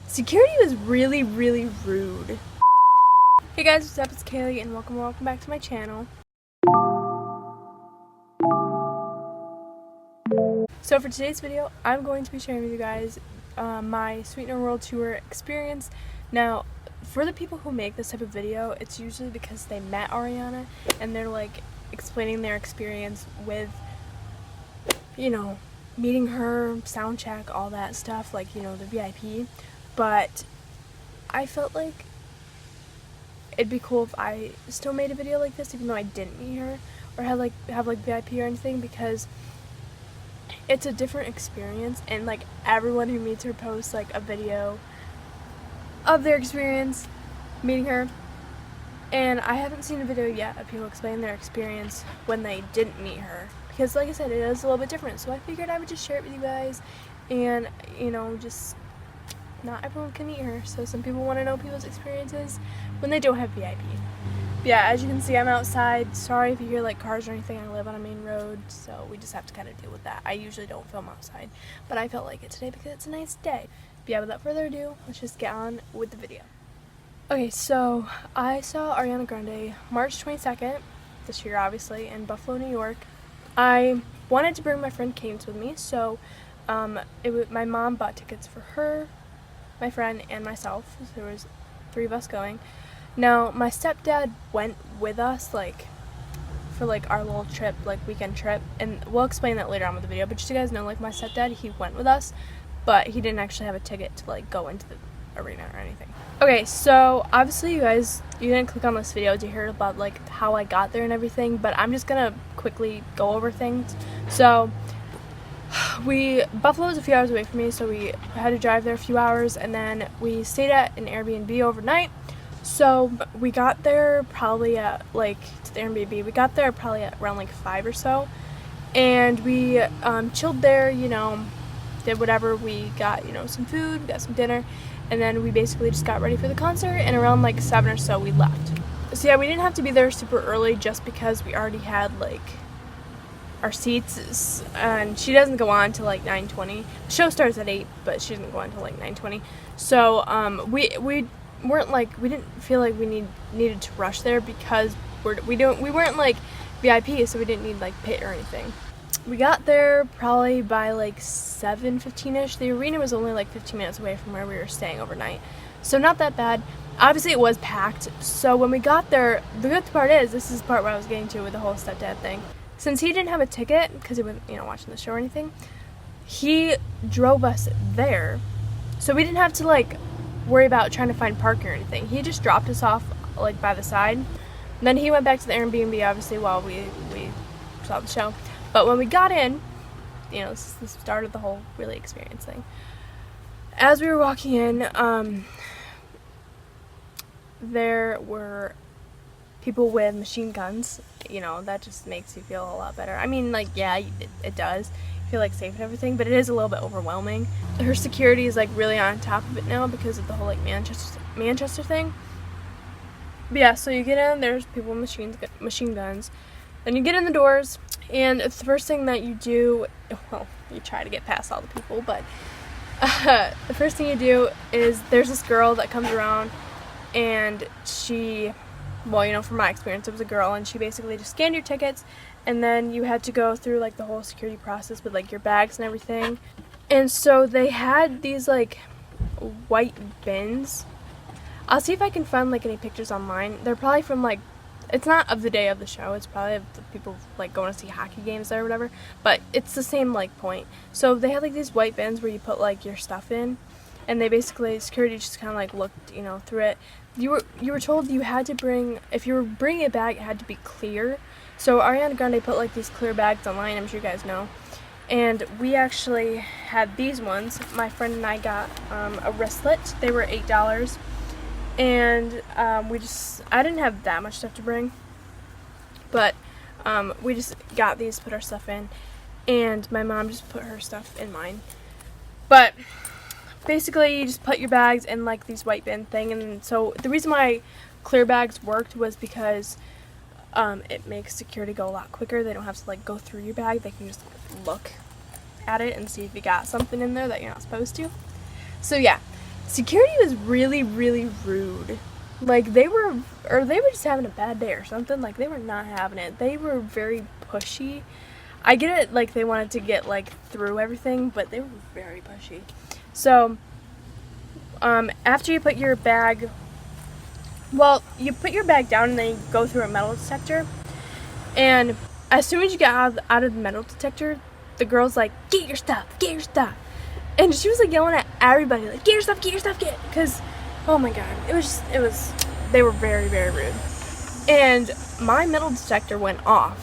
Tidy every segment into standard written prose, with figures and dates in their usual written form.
Security was really rude. Hey guys, what's up? It's Kaylee and welcome back to my channel. So for today's video, I'm going to be sharing with you guys my Sweetener World Tour Experience. Now, for the people who make this type of video, it's usually because they met Ariana and they're like explaining their experience with, you know, meeting her, sound check, all that stuff, like, you know, the VIP. But I felt like it'd be cool if I still made a video like this, even though I didn't meet her or have like VIP or anything, because it's a different experience, and like everyone who meets her posts like a video of their experience meeting her, and I haven't seen a video yet of people explaining their experience when they didn't meet her, because like I said, it is a little bit different. So I figured I would just share it with you guys, and you know, just not everyone can meet her, so some people want to know people's experiences when they don't have VIP. But yeah, as you can see, I'm outside. Sorry if you hear like cars or anything. I live on a main road, so we just have to kind of deal with that. I usually don't film outside, but I felt like it today because it's a nice day. But yeah, without further ado, let's just get on with the video. Okay, so I saw Ariana Grande March 22nd this year, obviously, in Buffalo, New York. I wanted to bring my friend Cadence with me, so my mom bought tickets for her, my friend, and myself. So there was 3 of us going. Now my stepdad went with us, like for like our little trip, like weekend trip, and we'll explain that later on with the video, but just so you guys know, like my stepdad, he went with us, but he didn't actually have a ticket to like go into the arena or anything. Okay, so obviously you didn't click on this video to hear about like how I got there and everything, but I'm just gonna quickly go over things. So Buffalo was a few hours away from me, so we had to drive there a few hours, and then we stayed at an Airbnb overnight. So we got there probably at like, to the Airbnb, we got there probably at around like 5 or so, and we chilled there, you know, did whatever. We got, you know, some food, we got some dinner, and then we basically just got ready for the concert, and around like 7 or so we left. So yeah, we didn't have to be there super early just because we already had like our seats, and she doesn't go on till like 9:20. The show starts at 8, but she doesn't go on till like 9:20. So we didn't feel like we needed to rush there because we weren't like VIP, so we didn't need like pit or anything. We got there probably by like 7:15ish. The arena was only like 15 minutes away from where we were staying overnight, so not that bad. Obviously it was packed, so when we got there, the good part is, this is the part where I was getting to with the whole stepdad thing. Since he didn't have a ticket because he wasn't, you know, watching the show or anything, he drove us there, so we didn't have to like worry about trying to find parking or anything. He just dropped us off like by the side, and then he went back to the Airbnb obviously while we saw the show. But when we got in, you know, this started the whole really experience thing. As we were walking in, there were people with machine guns. You know, that just makes you feel a lot better. I mean, like, yeah, it does feel like safe and everything, but it is a little bit overwhelming. Her security is like really on top of it now because of the whole like Manchester thing. But yeah, so you get in, there's people with machine guns. Then you get in the doors, and the first thing that you do, well, you try to get past all the people, but the first thing you do is there's this girl that comes around, and she, well, you know, from my experience, it was a girl, and she basically just scanned your tickets, and then you had to go through like the whole security process with like your bags and everything. And so they had these like white bins. I'll see if I can find like any pictures online. They're probably from like, it's not of the day of the show, it's probably of the people like going to see hockey games there or whatever, but it's the same like point. So they had like these white bins where you put like your stuff in, and they basically, security just kind of like looked, you know, through it. You were told you had to bring, if you were bringing a bag, it had to be clear. So Ariana Grande put like these clear bags online, I'm sure you guys know. And we actually had these ones. My friend and I got a wristlet. They were $8. And I didn't have that much stuff to bring, but we just got these, put our stuff in, and my mom just put her stuff in mine. But basically you just put your bags in like these white bin thing, and so the reason why clear bags worked was because it makes security go a lot quicker. They don't have to like go through your bag. They can just look at it and see if you got something in there that you're not supposed to. So yeah, security was really, really rude. Like, they were just having a bad day or something. Like, they were not having it. They were very pushy. I get it, like, they wanted to get, like, through everything, but they were very pushy. So, after you put your bag, well, you put your bag down and then you go through a metal detector. And as soon as you get out of the metal detector, the girl's like, get your stuff, get your stuff. And she was, like, yelling at everybody, like, get your stuff, get your stuff, get, because, oh my god, they were very, very rude. And my metal detector went off.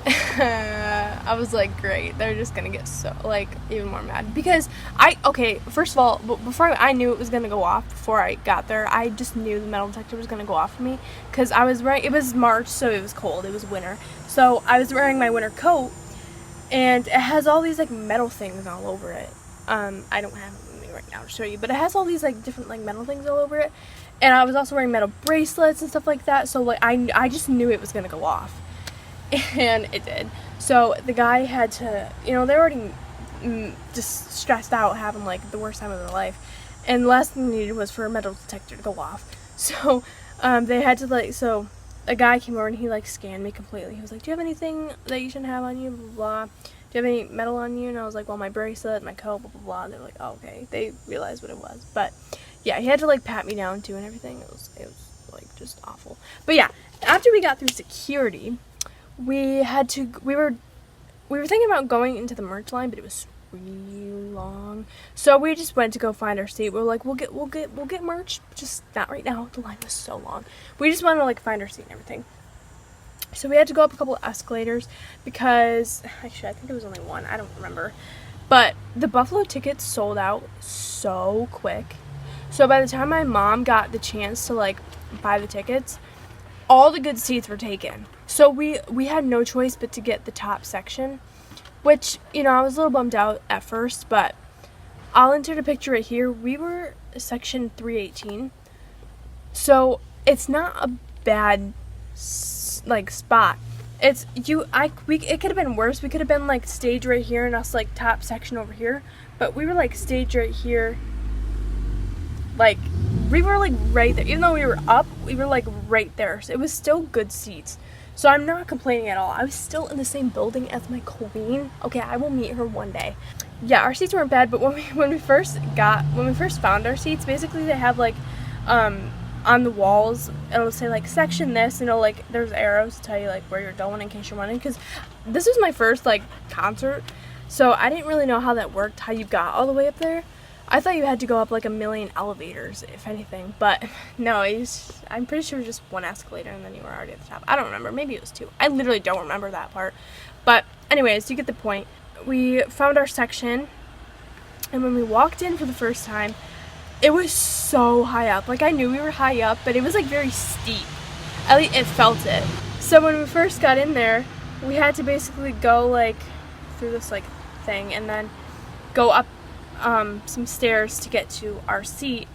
I was like, great, they're just gonna get so, like, even more mad. Because first of all, before I knew it was gonna go off, before I got there, I just knew the metal detector was gonna go off for me. Because I was wearing, it was March, so it was cold, it was winter. So I was wearing my winter coat, and it has all these, like, metal things all over it. I don't have it with me right now to show you, but it has all these, like, different, like, metal things all over it. And I was also wearing metal bracelets and stuff like that, so, like, I just knew it was gonna go off. And it did. So the guy had to, you know, they're already just stressed out, having, like, the worst time of their life, and the last thing they needed was for a metal detector to go off. So they had to, like, so a guy came over and he, like, scanned me completely. He was like, do you have anything that you shouldn't have on you, blah, blah, blah. Do you have any metal on you? And I was like, well, my bracelet, my coat, blah, blah, blah. And they're like, oh, okay. They realized what it was. But yeah, he had to, like, pat me down too and everything. It was like, just awful. But yeah, after we got through security, we were thinking about going into the merch line, but it was really long. So we just went to go find our seat. We were like, we'll get merch, just not right now. The line was so long. We just wanted to, like, find our seat and everything. So we had to go up a couple of escalators because, actually, I think it was only one. I don't remember. But the Buffalo tickets sold out so quick. So by the time my mom got the chance to, like, buy the tickets, all the good seats were taken. So we had no choice but to get the top section, which, you know, I was a little bummed out at first, but I'll insert a picture right here. We were section 318, so it's not a bad, like, spot. It could have been worse. We could have been, like, stage right here and us, like, top section over here, but we were, like, stage right here. Like, we were, like, right there. Even though we were up, we were, like, right there. So it was still good seats. So I'm not complaining at all. I was still in the same building as my queen. Okay, I will meet her one day. Yeah, our seats weren't bad, but when we first found our seats, basically they have, like, on the walls, it'll say, like, section this, and it'll, like, there's arrows to tell you, like, where you're going in case you're wondering. Because this was my first, like, concert, so I didn't really know how that worked, how you got all the way up there. I thought you had to go up, like, 1,000,000 elevators, if anything, but no, I'm pretty sure just one escalator and then you were already at the top. I don't remember. Maybe it was two. I literally don't remember that part. But anyways, you get the point. We found our section, and when we walked in for the first time, it was so high up. Like, I knew we were high up, but it was, like, very steep. At least it felt it. So when we first got in there, we had to basically go, like, through this, like, thing and then go up some stairs to get to our seat.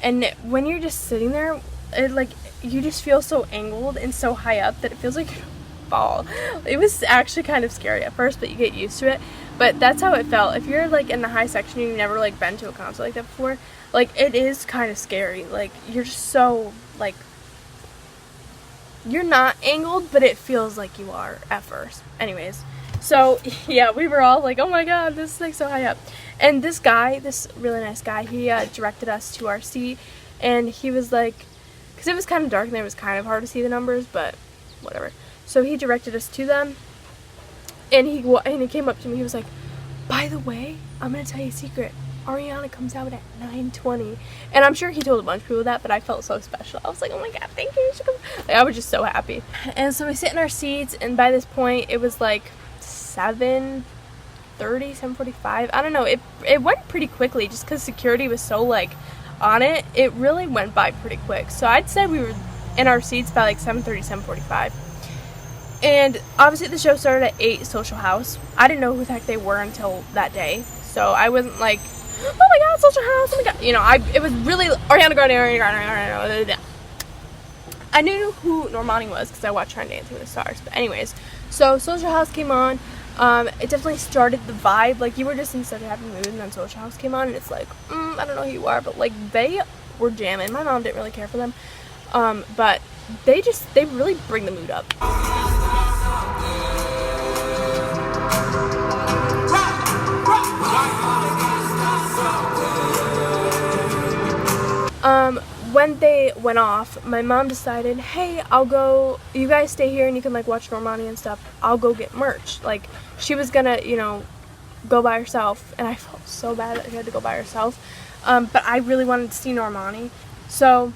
And when you're just sitting there, it, like, you just feel so angled and so high up that it feels like you're gonna fall. It was actually kind of scary at first, but you get used to it. But that's how it felt. If you're, like, in the high section and you've never, like, been to a concert like that before, like, it is kind of scary. Like, you're just so, like, you're not angled, but it feels like you are at first. Anyways, so yeah, we were all like, oh my god, this is, like, so high up. And this guy, this really nice guy, he directed us to our seat, and he was like, because it was kind of dark and it was kind of hard to see the numbers, but whatever. So he directed us to them, and he came up to me, he was like, by the way, I'm going to tell you a secret. Ariana comes out at 9:20. And I'm sure he told a bunch of people that, but I felt so special. I was like, oh my god, thank you. Like, I was just so happy. And so we sit in our seats, and by this point, it was like 7:30, 7:45. I don't know. It went pretty quickly just because security was so, like, on it. It really went by pretty quick. So I'd say we were in our seats by, like, 7:30, 7:45. And obviously the show started at 8 Social House. I didn't know who the heck they were until that day. So I wasn't like, oh my god, Social House, oh my god. You know, it was really Ariana Grande. I knew who Normani was because I watched her on Dancing with the Stars. But anyways, so Social House came on. It definitely started the vibe. Like, you were just in such a happy mood, and then Social House came on, and it's like, I don't know who you are, but like, they were jamming. My mom didn't really care for them, but they really bring the mood up. When they went off, my mom decided, hey, I'll go, you guys stay here and you can like watch Normani and stuff. I'll go get merch. Like, she was gonna, you know, go by herself, and I felt so bad that she had to go by herself. But I really wanted to see Normani. So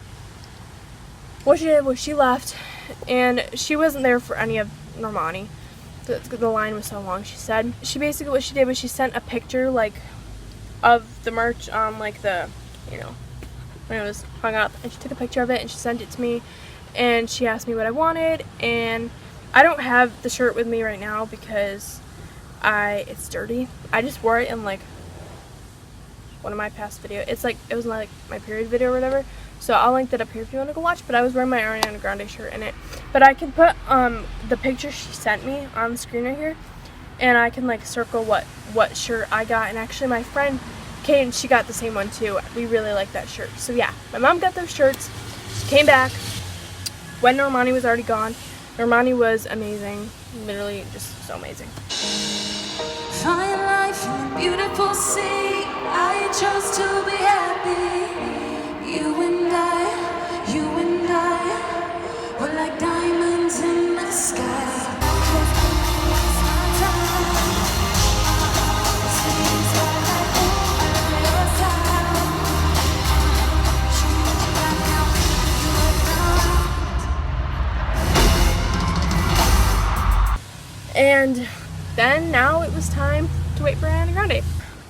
what she did was she left, and she wasn't there for any of Normani. The line was so long, she said. Basically what she did was she sent a picture like of the merch on like the, you know, when it was hung up, and she took a picture of it and she sent it to me, and she asked me what I wanted. And I don't have the shirt with me right now because it's dirty. I just wore it in like one of my past videos. It was like my period video or whatever, so I'll link that up here if you want to go watch. But I was wearing my Ariana Grande shirt in it, but I can put the picture she sent me on the screen right here, and I can like circle what shirt I got. And actually my friend Kate, she got the same one too. We really like that shirt. So yeah, my mom got those shirts. She came back when Normani was already gone. Normani was amazing, literally just so amazing. Find life in a beautiful sea. I chose to be happy. You and I were like diamonds in the sky. And then now it was time to wait for Ariana Grande.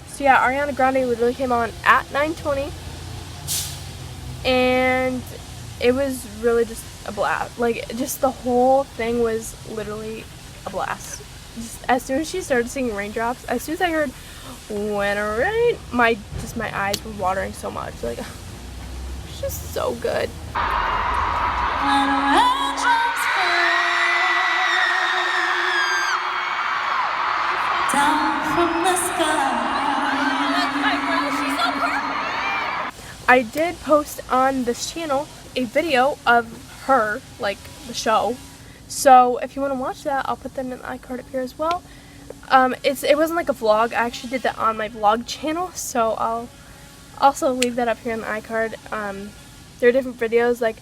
So yeah, Ariana Grande literally came on at 9:20, and it was really just a blast. Like, just the whole thing was literally a blast. Just as soon as she started singing Raindrops, as soon as I heard When It Rain, my eyes were watering so much. Like, it's just so good. Down from the sky. I did post on this channel a video of her, like the show. So if you want to watch that, I'll put that in the iCard up here as well. It wasn't like a vlog. I actually did that on my vlog channel, so I'll also leave that up here in the iCard. There are different videos. Like,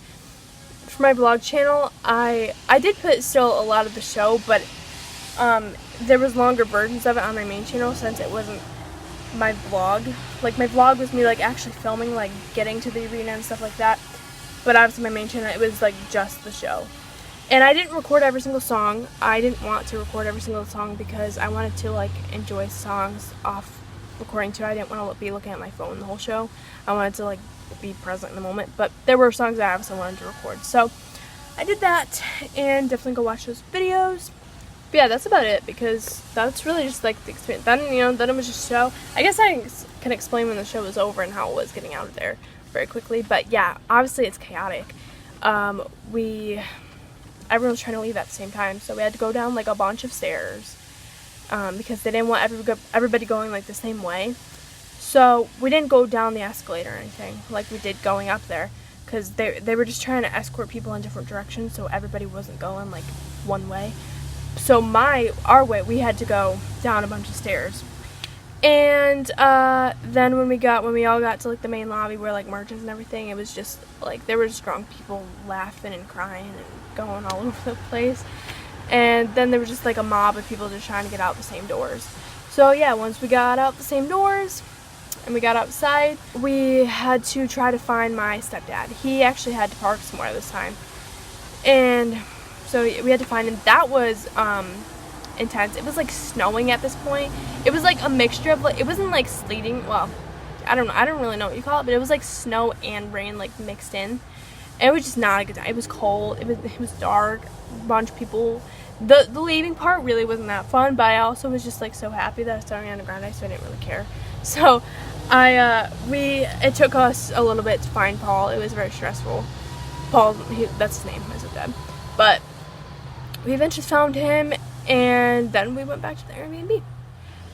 for my vlog channel, I did put still a lot of the show, but there was longer versions of it on my main channel since it wasn't my vlog. Like, my vlog was me like actually filming, like getting to the arena and stuff like that. But obviously my main channel, it was like just the show. And I didn't record every single song. I didn't want to record every single song because I wanted to like enjoy songs off recording too. I didn't want to be looking at my phone the whole show. I wanted to like be present in the moment. But there were songs that I obviously wanted to record. So I did that, and definitely go watch those videos. But yeah, that's about it, because that's really just like the experience. Then, you know, then it was just a show. I guess I can explain when the show was over and how it was getting out of there very quickly. But yeah, obviously it's chaotic. Everyone was trying to leave at the same time, so we had to go down like a bunch of stairs because they didn't want everybody going like the same way. So we didn't go down the escalator or anything like we did going up there, because they were just trying to escort people in different directions, so everybody wasn't going like one way. So our way, we had to go down a bunch of stairs. And then when we all got to like the main lobby where like merch is and everything, it was just like there were just drunk people laughing and crying and going all over the place. And then there was just like a mob of people just trying to get out the same doors. So yeah, once we got out the same doors and we got outside, we had to try to find my stepdad. He actually had to park somewhere this time, and so we had to find him. That was intense. It was like snowing at this point. It was like a mixture of like, it wasn't like sleeting, well, I don't really know what you call it, but it was like snow and rain like mixed in. And it was just not a good time. It was cold, it was dark, a bunch of people. The leaving part really wasn't that fun, but I also was just like so happy that I was starting Ariana Grande, so I didn't really care. So it took us a little bit to find Paul. It was very stressful. Paul, that's his name, I said that. But we eventually found him, and then we went back to the Airbnb.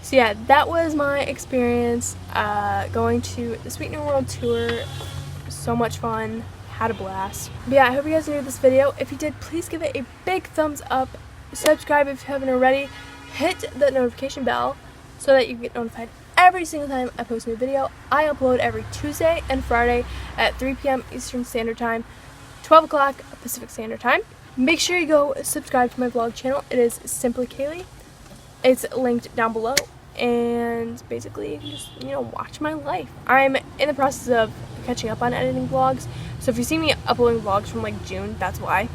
So yeah, that was my experience going to the Sweetener World Tour. So much fun, had a blast. But yeah, I hope you guys enjoyed this video. If you did, please give it a big thumbs up. Subscribe if you haven't already. Hit the notification bell so that you can get notified every single time I post a new video. I upload every Tuesday and Friday at 3 p.m. Eastern Standard Time, 12 o'clock Pacific Standard Time. Make sure you go subscribe to my vlog channel. It is simply Kailee. It's linked down below, and basically you can just, you know, watch my life. I'm in the process of catching up on editing vlogs, so if you see me uploading vlogs from like June, that's why.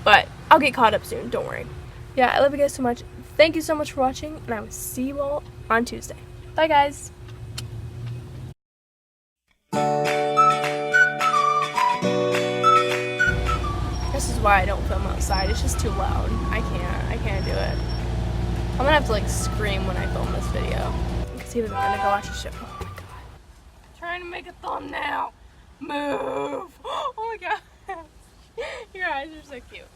But I'll get caught up soon, don't worry. Yeah, I love you guys so much. Thank you so much for watching, and I will see you all on Tuesday. Bye guys. This is why I don't film outside. It's just too loud. I can't do it. I'm gonna have to like scream when I film this video. Because even I'm gonna go watch a show. Oh my god. Trying to make a thumbnail. Move. Oh my god. Your eyes are so cute.